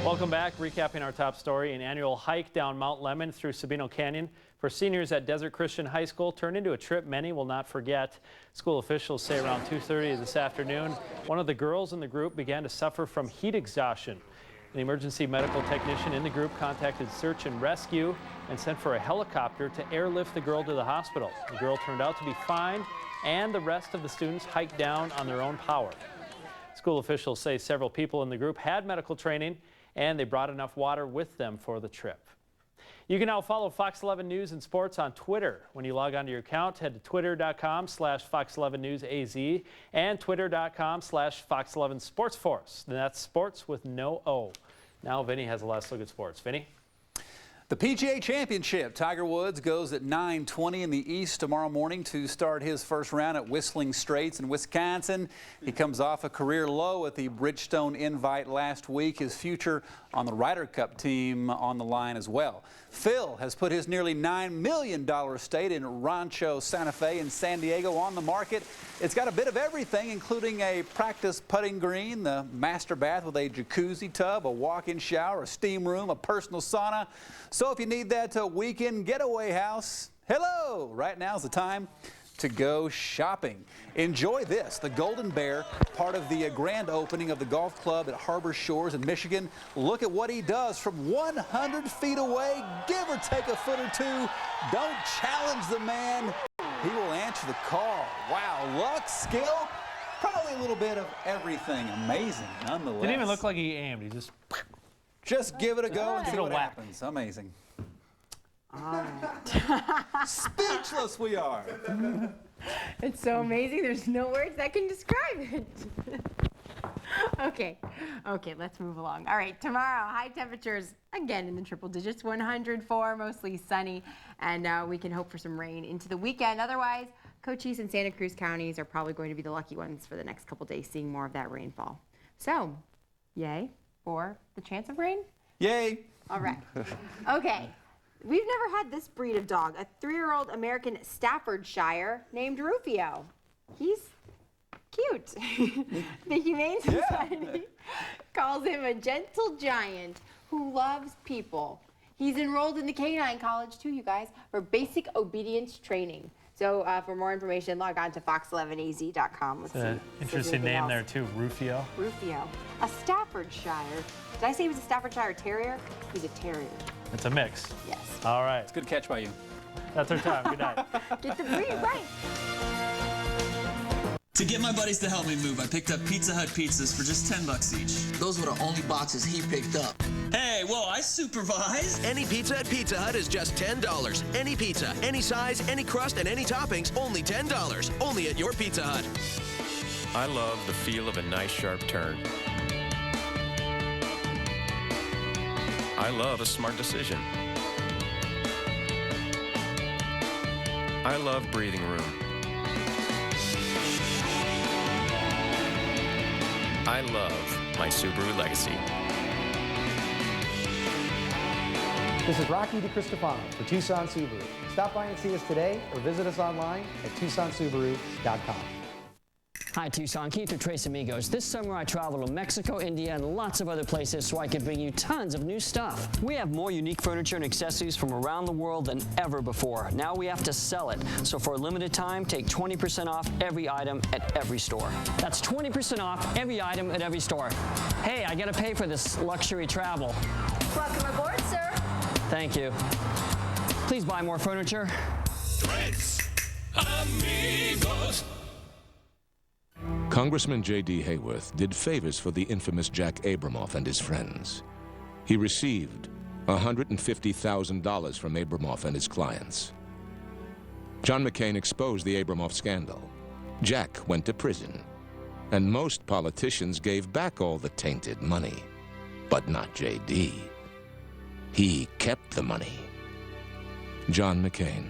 Welcome back. Recapping our top story, an annual hike down Mount Lemmon through Sabino Canyon for seniors at Desert Christian High School turned into a trip many will not forget. School officials say around 2:30 this afternoon, one of the girls in the group began to suffer from heat exhaustion. An emergency medical technician in the group contacted search and rescue and sent for a helicopter to airlift the girl to the hospital. The girl turned out to be fine, and the rest of the students hiked down on their own power. School officials say several people in the group had medical training, and they brought enough water with them for the trip. You can now follow Fox 11 News and Sports on Twitter. When you log onto your account, head to twitter.com/Fox11NewsAZ and twitter.com/Fox11SportsForce. That's sports with no O. Now Vinny has the last look at sports. Vinny?
The PGA Championship. Tiger Woods goes at 9:20 in the East tomorrow morning to start his first round at Whistling Straits in Wisconsin. He comes off a career low at the Bridgestone Invite last week. His future on the Ryder Cup team on the line as well. Phil has put his nearly $9 million estate in Rancho Santa Fe in San Diego on the market. It's got a bit of everything, including a practice putting green, the master bath with a jacuzzi tub, a walk-in shower, a steam room, a personal sauna. So if you need that weekend getaway house, hello! Right now's the time to go shopping. Enjoy this, the Golden Bear, part of the grand opening of the golf club at Harbor Shores in Michigan. Look at what he does from 100 feet away, give or take a foot or two. Don't challenge the man. He will answer the call. Wow, luck, skill, probably a little bit of everything. Amazing, nonetheless.
Didn't even look like he aimed. He
just give it a go and see what happens. Amazing.
All right.
Speechless we are.
It's so amazing. There's no words that can describe it. Okay, let's move along. All right, tomorrow, high temperatures again in the triple digits, 104, mostly sunny, and we can hope for some rain into the weekend. Otherwise, Cochise and Santa Cruz counties are probably going to be the lucky ones for the next couple days, seeing more of that rainfall. So, yay for the chance of rain?
Yay.
All right. Okay. We've never had this breed of dog, a 3-year-old American Staffordshire named Rufio. He's cute. The Humane Society calls him a gentle giant who loves people. He's enrolled in the Canine College too, you guys, for basic obedience training. So for more information, log on to fox11az.com. Let's see.
Interesting name there too, Rufio.
Rufio. A Staffordshire. Did I say he was a Staffordshire Terrier? He's a terrier.
It's a mix.
Yes.
All right.
It's a good catch by you.
That's our time. Good night.
Get the breed right.
To get my buddies to help me move, I picked up Pizza Hut pizzas for just $10 each.
Those were the only boxes he picked up.
Hey, whoa, I supervise.
Any pizza at Pizza Hut is just $10. Any pizza, any size, any crust, and any toppings, only $10. Only at your Pizza Hut.
I love the feel of a nice sharp turn. I love a smart decision. I love breathing room. I love my Subaru Legacy.
This is Rocky DeCristofano for Tucson Subaru. Stop by and see us today or visit us online at TucsonSubaru.com.
Hi Tucson, Keith with Tres Amigos. This summer I traveled to Mexico, India, and lots of other places so I could bring you tons of new stuff. We have more unique furniture and accessories from around the world than ever before. Now we have to sell it. So for a limited time, take 20% off every item at every store. That's 20% off every item at every store. Hey, I gotta pay for this luxury travel.
Welcome aboard, sir.
Thank you. Please buy more furniture.
Tres Amigos.
Congressman J.D. Hayworth did favors for the infamous Jack Abramoff and his friends. He received $150,000 from Abramoff and his clients. John McCain exposed the Abramoff scandal. Jack went to prison. And most politicians gave back all the tainted money. But not J.D. He kept the money. John McCain.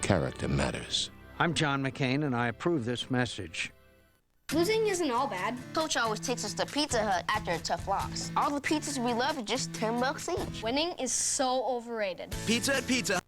Character matters.
I'm John McCain, and I approve this message.
Losing isn't all bad. Coach always takes us to Pizza Hut after a tough loss. All the pizzas we love are just $10 each. Winning is so overrated.
Pizza at Pizza Hut